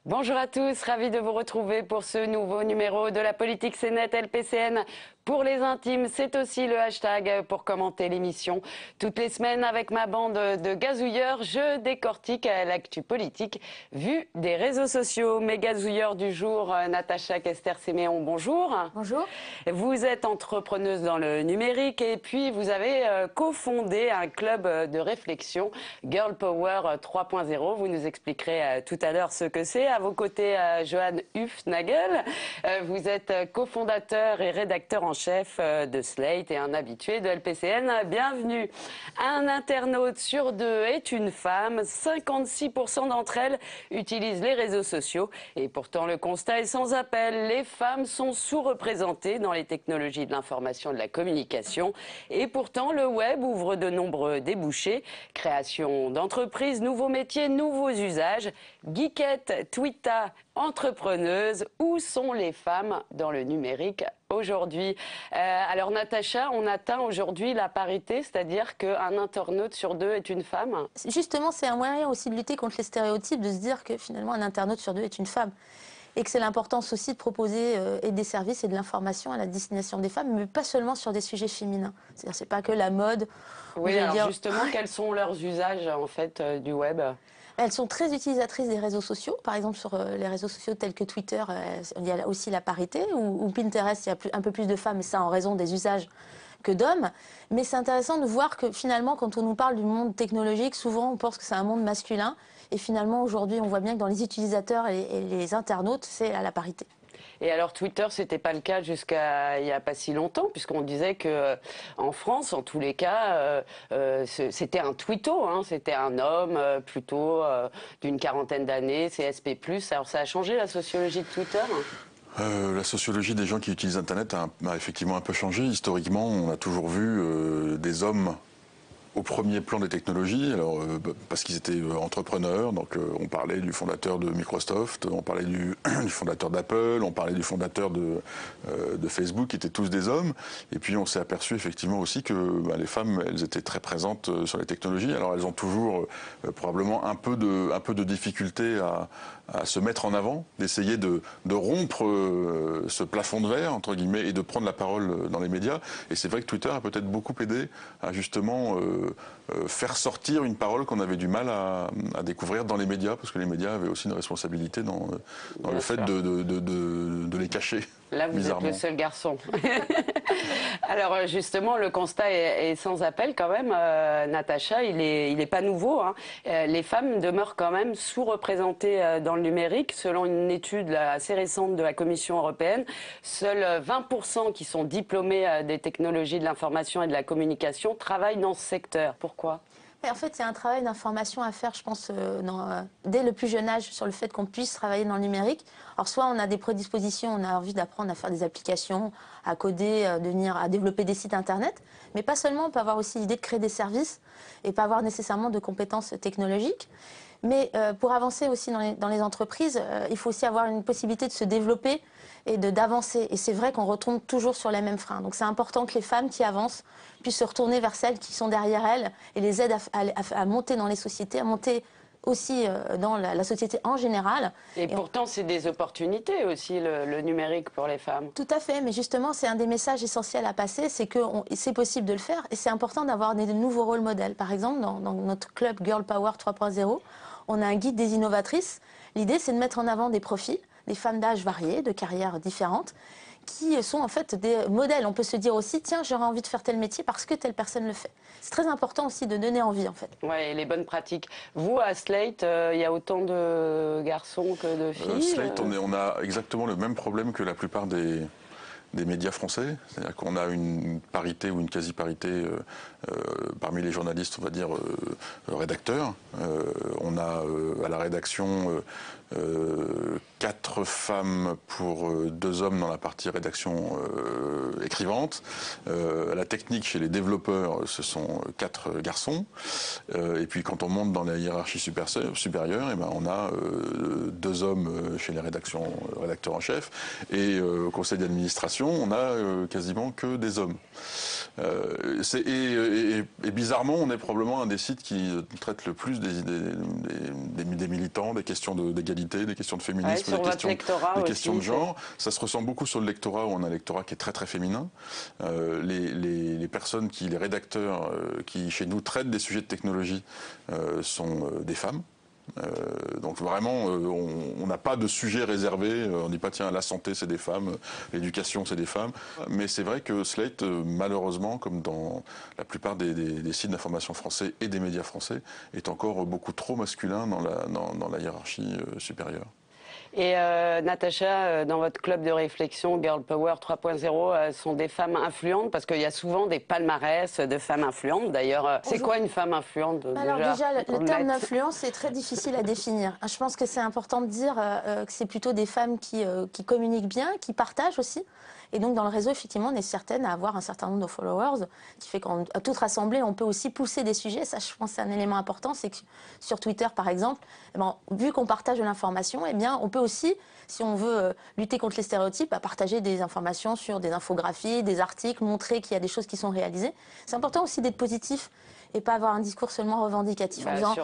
Bonjour à tous, ravi de vous retrouver pour ce nouveau numéro de la politique CNET LPCN. Pour les intimes, c'est aussi le hashtag pour commenter l'émission. Toutes les semaines, avec ma bande de gazouilleurs, je décortique l'actu politique vue des réseaux sociaux. Mes gazouilleurs du jour, Natacha Kester-Séméon, bonjour. Bonjour. Vous êtes entrepreneuse dans le numérique et puis vous avez cofondé un club de réflexion, Girl Power 3.0. Vous nous expliquerez tout à l'heure ce que c'est. À vos côtés, Johan Hufnagel. Vous êtes cofondateur et rédacteur en chef de Slate et un habitué de LPCN. Bienvenue. Un internaute sur deux est une femme. 56% d'entre elles utilisent les réseaux sociaux. Et pourtant, le constat est sans appel. Les femmes sont sous-représentées dans les technologies de l'information et de la communication. Et pourtant, le web ouvre de nombreux débouchés. Création d'entreprises, nouveaux métiers, nouveaux usages. Geekette, Twitter, entrepreneuse. Où sont les femmes dans le numérique aujourd'hui? Alors Natacha, on atteint aujourd'hui la parité, c'est-à-dire qu'un internaute sur deux est une femme? Justement, c'est un moyen aussi de lutter contre les stéréotypes, de se dire que finalement un internaute sur deux est une femme. Et que c'est l'importance aussi de proposer et des services et de l'information à la destination des femmes, mais pas seulement sur des sujets féminins. C'est-à-dire c'est pas que la mode. Oui, alors justement, quels sont leurs usages en fait du web? Elles sont très utilisatrices des réseaux sociaux. Par exemple, sur les réseaux sociaux tels que Twitter, il y a aussi la parité, ou Pinterest, il y a un peu plus de femmes, et ça en raison des usages que d'hommes. Mais c'est intéressant de voir que finalement, quand on nous parle du monde technologique, souvent on pense que c'est un monde masculin. Et finalement, aujourd'hui, on voit bien que dans les utilisateurs et les internautes, c'est à la parité. Et alors Twitter, c'était pas le cas jusqu'à il y a pas si longtemps, puisqu'on disait que en France, en tous les cas, c'était un twitto, hein, c'était un homme plutôt d'une quarantaine d'années, CSP+. Alors ça a changé la sociologie de Twitter? La sociologie des gens qui utilisent Internet a effectivement un peu changé. Historiquement, on a toujours vu des hommes au premier plan des technologies, alors parce qu'ils étaient entrepreneurs, donc on parlait du fondateur de Microsoft, on parlait du fondateur d'Apple, on parlait du fondateur de Facebook, qui étaient tous des hommes. Et puis on s'est aperçu effectivement aussi que les femmes, elles étaient très présentes sur les technologies. Alors elles ont toujours probablement un peu de difficulté à se mettre en avant, d'essayer de rompre ce plafond de verre, entre guillemets, et de prendre la parole dans les médias. Et c'est vrai que Twitter a peut-être beaucoup aidé à justement faire sortir une parole qu'on avait du mal à découvrir dans les médias, parce que les médias avaient aussi une responsabilité dans le fait de les cacher. Là, vous êtes le seul garçon. Alors justement, le constat est sans appel quand même. Natacha, il est pas nouveau, hein. Les femmes demeurent quand même sous-représentées dans le numérique. Selon une étude assez récente de la Commission européenne, seuls 20% qui sont diplômés des technologies de l'information et de la communication travaillent dans ce secteur. Pourquoi ? En fait, il y a un travail d'information à faire, je pense, dès le plus jeune âge, sur le fait qu'on puisse travailler dans le numérique. Alors, soit on a des prédispositions, on a envie d'apprendre à faire des applications, à coder, à développer des sites Internet, mais pas seulement, on peut avoir aussi l'idée de créer des services et pas avoir nécessairement de compétences technologiques. Mais pour avancer aussi dans les entreprises, il faut aussi avoir une possibilité de se développer et d'avancer. Et c'est vrai qu'on retombe toujours sur les mêmes freins. Donc c'est important que les femmes qui avancent puissent se retourner vers celles qui sont derrière elles et les aident à monter dans les sociétés, à monter aussi dans la société en général. Et pourtant, c'est des opportunités aussi, le numérique pour les femmes. Tout à fait, mais justement, c'est un des messages essentiels à passer, c'est que c'est possible de le faire et c'est important d'avoir des nouveaux rôles modèles. Par exemple, dans notre club Girl Power 3.0, on a un guide des innovatrices. L'idée, c'est de mettre en avant des profils, des femmes d'âge variés, de carrières différentes, qui sont en fait des modèles. On peut se dire aussi, tiens, j'aurais envie de faire tel métier parce que telle personne le fait. C'est très important aussi de donner envie, en fait. Oui, et les bonnes pratiques. Vous, à Slate, il y a autant de garçons que de filles Slate, on a exactement le même problème que la plupart des médias français, c'est-à-dire qu'on a une parité ou une quasi-parité parmi les journalistes, on va dire, rédacteurs. On a à la rédaction 4 4 femmes pour 2 hommes dans la partie rédaction écrivante. La technique chez les développeurs, ce sont 4 garçons. Et puis quand on monte dans la hiérarchie supérieure, et ben on a 2 hommes chez les rédacteurs en chef. Et au conseil d'administration, on a quasiment que des hommes. Et bizarrement, on est probablement un des sites qui traite le plus des militants, des questions d'égalité, des questions de féminisme, des questions de genre. Ça se ressent beaucoup sur le lectorat, où on a un lectorat qui est très très féminin. Les rédacteurs qui chez nous traitent des sujets de technologie sont des femmes. Donc vraiment, on n'a pas de sujet réservé. On ne dit pas tiens, la santé c'est des femmes, l'éducation c'est des femmes. Mais c'est vrai que Slate, malheureusement, comme dans la plupart des sites d'information français et des médias français, est encore beaucoup trop masculin dans la hiérarchie supérieure. Et Natacha, dans votre club de réflexion Girl Power 3.0, sont des femmes influentes? Parce qu'il y a souvent des palmarès de femmes influentes. D'ailleurs, c'est quoi une femme influente? Alors déjà, le terme d'influence est très difficile à définir. Je pense que c'est important de dire que c'est plutôt des femmes qui communiquent bien, qui partagent aussi. Et donc, dans le réseau, effectivement, on est certaine à avoir un certain nombre de followers, qui fait qu'à toute rassemblée, on peut aussi pousser des sujets. Ça, je pense, c'est un élément important. C'est que sur Twitter, par exemple, vu qu'on partage de l'information, on peut aussi, si on veut lutter contre les stéréotypes, partager des informations sur des infographies, des articles, montrer qu'il y a des choses qui sont réalisées. C'est important aussi d'être positif et pas avoir un discours seulement revendicatif en disant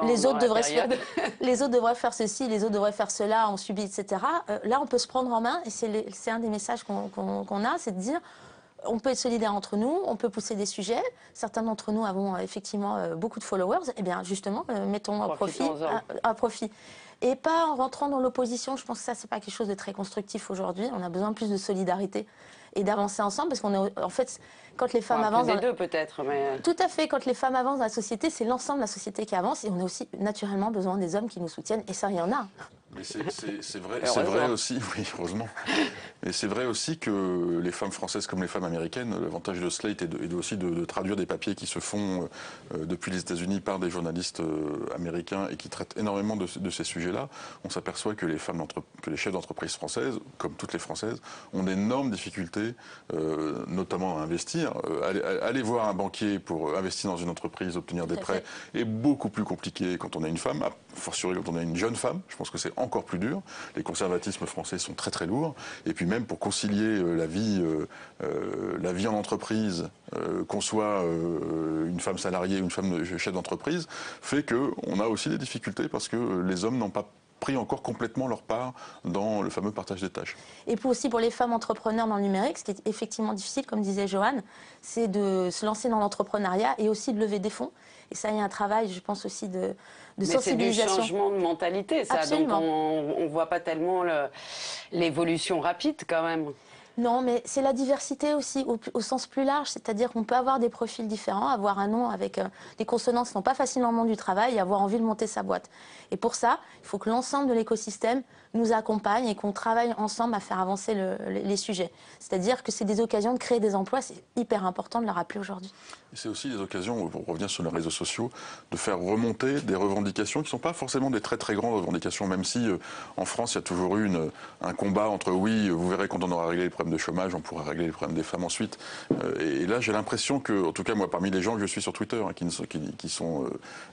les autres devraient faire ceci, les autres devraient faire cela, on subit, etc. Là, on peut se prendre en main et c'est un des messages qu'on a, c'est de dire on peut être solidaires entre nous, on peut pousser des sujets. Certains d'entre nous avons effectivement beaucoup de followers. Et bien justement, mettons à profit. Et pas en rentrant dans l'opposition. Je pense que ça, c'est pas quelque chose de très constructif aujourd'hui. On a besoin de plus de solidarité et d'avancer ensemble, parce qu'on est en fait, quand les femmes avancent, des deux peut-être, mais tout à fait, quand les femmes avancent dans la société, c'est l'ensemble de la société qui avance, et on a aussi naturellement besoin des hommes qui nous soutiennent, et ça, il y en a. Mais c'est vrai aussi, oui, heureusement. Et c'est vrai aussi que les femmes françaises comme les femmes américaines, l'avantage de Slate est aussi de traduire des papiers qui se font depuis les États-Unis par des journalistes américains et qui traitent énormément de ces sujets-là. On s'aperçoit que les chefs d'entreprise françaises, comme toutes les françaises, ont d'énormes difficultés, notamment à investir. Aller voir un banquier pour investir dans une entreprise, obtenir des prêts, est beaucoup plus compliqué quand on a une femme, a fortiori quand on a une jeune femme. Je pense que c'est encore plus dur. Les conservatismes français sont très très lourds. Et puis même pour concilier la vie en entreprise, qu'on soit une femme salariée ou une femme chef d'entreprise, fait qu'on a aussi des difficultés parce que les hommes n'ont pas pris encore complètement leur part dans le fameux partage des tâches. Et puis aussi pour les femmes entrepreneurs dans le numérique, ce qui est effectivement difficile, comme disait Joanne, c'est de se lancer dans l'entrepreneuriat et aussi de lever des fonds. Et ça, il y a un travail, je pense aussi, de sensibilisation. C'est du changement de mentalité, ça. Absolument. Donc on ne voit pas tellement l'évolution rapide quand même. Non, mais c'est la diversité aussi, au sens plus large. C'est-à-dire qu'on peut avoir des profils différents, avoir un nom avec des consonances qui ne sont pas faciles dans le monde du travail et avoir envie de monter sa boîte. Et pour ça, il faut que l'ensemble de l'écosystème nous accompagne et qu'on travaille ensemble à faire avancer les sujets. C'est-à-dire que c'est des occasions de créer des emplois, c'est hyper important de le rappeler aujourd'hui. C'est aussi des occasions, pour revenir sur les réseaux sociaux, de faire remonter des revendications qui ne sont pas forcément des très très grandes revendications, même si en France il y a toujours eu un combat entre oui, vous verrez quand on aura réglé les problèmes de chômage, on pourra régler les problèmes des femmes ensuite. Et là j'ai l'impression que, en tout cas moi parmi les gens que je suis sur Twitter, qui sont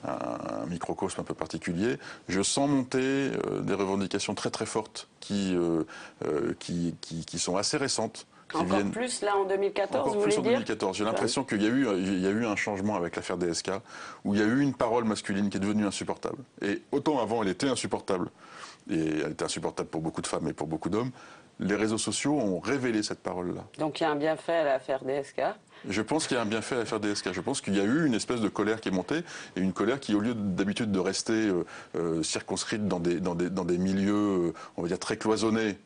un microcosme un peu particulier, je sens monter des revendications très très fortes qui sont assez récentes. Encore plus là en 2014, vous voulez dire ? Encore plus en 2014. J'ai l'impression qu'il y a eu un changement avec l'affaire DSK, où il y a eu une parole masculine qui est devenue insupportable. Et autant avant elle était insupportable, et elle était insupportable pour beaucoup de femmes et pour beaucoup d'hommes, les réseaux sociaux ont révélé cette parole-là. Donc il y a un bienfait à l'affaire DSK ? Je pense qu'il y a un bienfait à l'affaire DSK. Je pense qu'il y a eu une espèce de colère qui est montée, et une colère qui, au lieu d'habitude de rester circonscrite dans des milieux, on va dire, très cloisonnés,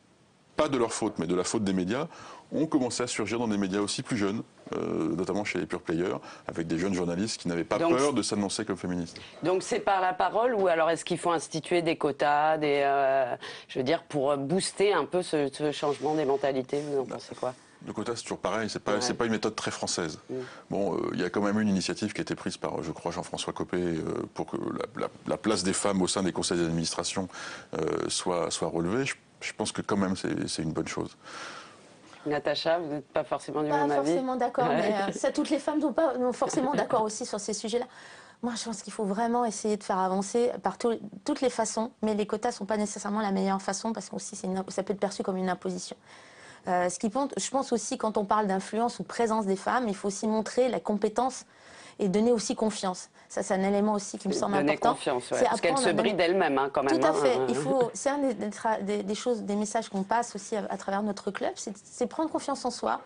pas de leur faute, mais de la faute des médias, ont commencé à surgir dans des médias aussi plus jeunes, notamment chez les pure players, avec des jeunes journalistes qui n'avaient pas peur de s'annoncer comme féministes. Donc c'est par la parole, ou alors est-ce qu'il faut instituer des quotas, je veux dire, pour booster un peu ce changement des mentalités? Vous en pensez quoi? Le quota, c'est toujours pareil, c'est pas une méthode très française. Bon, il y a quand même une initiative qui a été prise par, je crois, Jean-François Copé, pour que la place des femmes au sein des conseils d'administration soit relevée. je pense que quand même c'est une bonne chose. Natacha, vous n'êtes pas forcément du Pas même avis? forcément d'accord, mais ça, toutes les femmes ne sont pas forcément d'accord aussi sur ces sujets-là. Moi, je pense qu'il faut vraiment essayer de faire avancer par toutes les façons, mais les quotas ne sont pas nécessairement la meilleure façon parce que ça peut être perçu comme une imposition. Ce qui compte, je pense aussi, quand on parle d'influence ou présence des femmes, il faut aussi montrer la compétence et donner aussi confiance. Ça, c'est un élément aussi qui me semble important. Donner confiance, ouais, parce qu'elle se bride elle-même, hein, quand même. Tout à fait. Hein. C'est un des choses, des messages qu'on passe aussi à travers notre club, c'est prendre confiance en soi,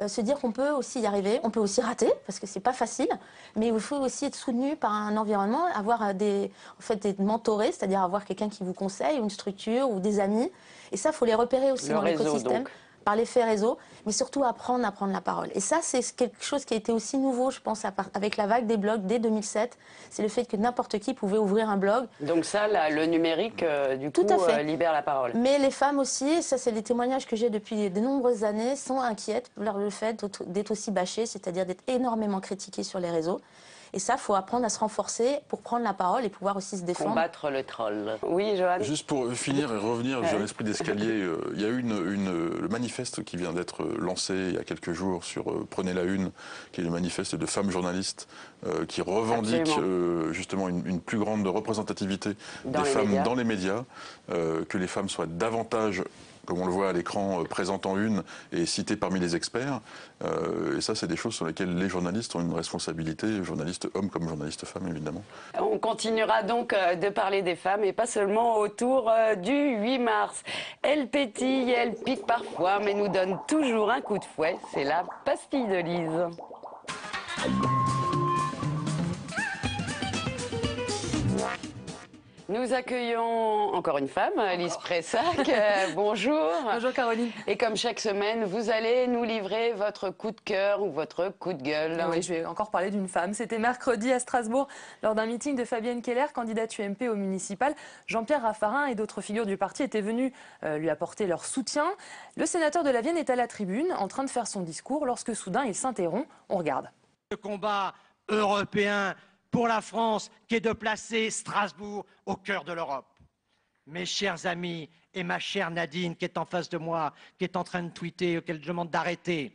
se dire qu'on peut aussi y arriver, on peut aussi rater, parce que c'est pas facile, mais il faut aussi être soutenu par un environnement, avoir être mentoré, c'est-à-dire avoir quelqu'un qui vous conseille, une structure ou des amis. Et ça, il faut les repérer aussi dans l'écosystème. Par l'effet réseau, mais surtout apprendre à prendre la parole. Et ça, c'est quelque chose qui a été aussi nouveau, je pense, avec la vague des blogs dès 2007. C'est le fait que n'importe qui pouvait ouvrir un blog. Donc ça, là, le numérique, du coup, libère la parole. Mais les femmes aussi, ça c'est des témoignages que j'ai depuis de nombreuses années, sont inquiètes par le fait d'être aussi bâchées, c'est-à-dire d'être énormément critiquées sur les réseaux. Et ça, il faut apprendre à se renforcer pour prendre la parole et pouvoir aussi se défendre. Combattre le troll. Oui, Johan. Juste pour finir et revenir sur l'esprit d'escalier, il y a eu le manifeste qui vient d'être lancé il y a quelques jours sur Prenez la Une, qui est le manifeste de femmes journalistes qui revendique justement une plus grande représentativité des femmes dans les médias, que les femmes soient davantage, comme on le voit à l'écran, présente en une et citée parmi les experts. Et ça, c'est des choses sur lesquelles les journalistes ont une responsabilité, journalistes hommes comme journalistes femmes, évidemment. On continuera donc de parler des femmes et pas seulement autour du 8 mars. Elle pétille, elle pique parfois, mais nous donne toujours un coup de fouet. C'est la pastille de Lise. Nous accueillons encore une femme, Lise Pressac. Bonjour. Bonjour Caroline. Et comme chaque semaine, vous allez nous livrer votre coup de cœur ou votre coup de gueule. Oui, je vais encore parler d'une femme. C'était mercredi à Strasbourg, lors d'un meeting de Fabienne Keller, candidate UMP au municipal. Jean-Pierre Raffarin et d'autres figures du parti étaient venus lui apporter leur soutien. Le sénateur de la Vienne est à la tribune, en train de faire son discours, lorsque soudain il s'interrompt. On regarde. Le combat européen pour la France, qui est de placer Strasbourg au cœur de l'Europe. Mes chers amis et ma chère Nadine, qui est en face de moi, qui est en train de tweeter, qu'elle demande d'arrêter.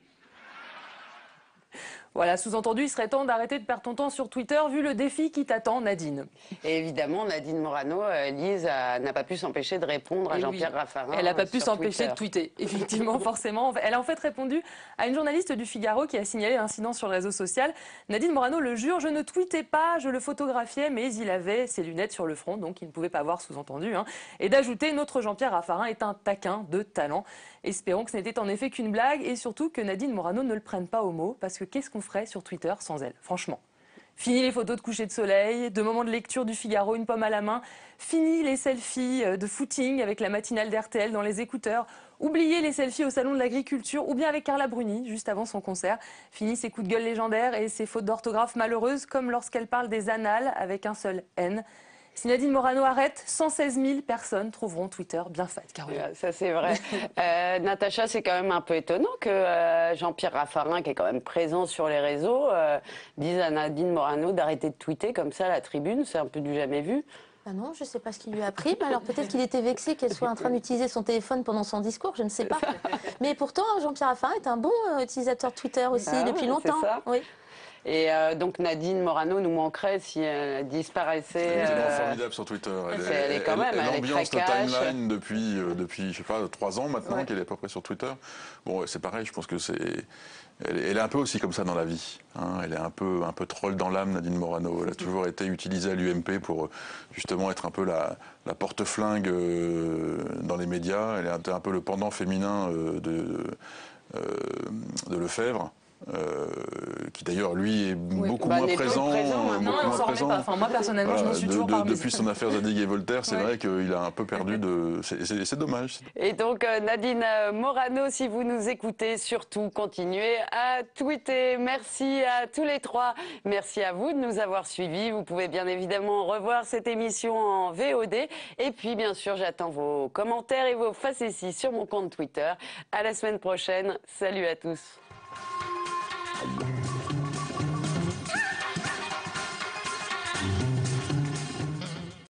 Voilà, sous-entendu, il serait temps d'arrêter de perdre ton temps sur Twitter, vu le défi qui t'attend, Nadine. Et évidemment, Nadine Morano, Lise n'a pas pu s'empêcher de répondre à Jean-Pierre Raffarin. Elle n'a pas pu s'empêcher de tweeter, effectivement, forcément. Elle a en fait répondu à une journaliste du Figaro qui a signalé l'incident sur le réseau social. Nadine Morano le jure, je ne tweetais pas, je le photographiais, mais il avait ses lunettes sur le front, donc il ne pouvait pas voir, sous-entendu. Et d'ajouter, notre Jean-Pierre Raffarin est un taquin de talent. Espérons que ce n'était en effet qu'une blague et surtout que Nadine Morano ne le prenne pas au mot, parce que qu'est-ce qu'on ferait sur Twitter sans elle, franchement. Fini les photos de coucher de soleil, de moments de lecture du Figaro, une pomme à la main. Fini les selfies de footing avec la matinale d'RTL dans les écouteurs. Oubliez les selfies au salon de l'agriculture ou bien avec Carla Bruni, juste avant son concert. Fini ses coups de gueule légendaires et ses fautes d'orthographe malheureuses, comme lorsqu'elle parle des annales avec un seul N. Si Nadine Morano arrête, 116 000 personnes trouveront Twitter bien fat, Caroline. Ça, c'est vrai. Natacha, c'est quand même un peu étonnant que Jean-Pierre Raffarin, qui est quand même présent sur les réseaux, dise à Nadine Morano d'arrêter de tweeter comme ça à la tribune. C'est un peu du jamais vu. Ben non, je ne sais pas ce qui lui a pris. Mais alors peut-être qu'il était vexé qu'elle soit en train d'utiliser son téléphone pendant son discours, je ne sais pas. Mais pourtant, Jean-Pierre Raffarin est un bon utilisateur Twitter aussi depuis longtemps. Ça. Oui. Et donc Nadine Morano nous manquerait si elle disparaissait. Elle est formidable sur Twitter. Elle ambiance le timeline depuis je sais pas, 3 ans maintenant qu'elle est à peu près sur Twitter. Bon, c'est pareil, je pense que elle est un peu aussi comme ça dans la vie. Elle est un peu troll dans l'âme, Nadine Morano. Elle a toujours été utilisée à l'UMP pour justement être un peu la porte-flingue dans les médias. Elle est un peu le pendant féminin de Lefebvre. Qui d'ailleurs lui est beaucoup moins présent. Moi personnellement, voilà, je m'en suis toujours parmi. Depuis son affaire Zadig et Voltaire, c'est vrai qu'il a un peu perdu de. C'est dommage. Et donc Nadine Morano, si vous nous écoutez, surtout continuez à tweeter. Merci à tous les trois. Merci à vous de nous avoir suivis. Vous pouvez bien évidemment revoir cette émission en VOD. Et puis bien sûr, j'attends vos commentaires et vos facéties sur mon compte Twitter. À la semaine prochaine. Salut à tous.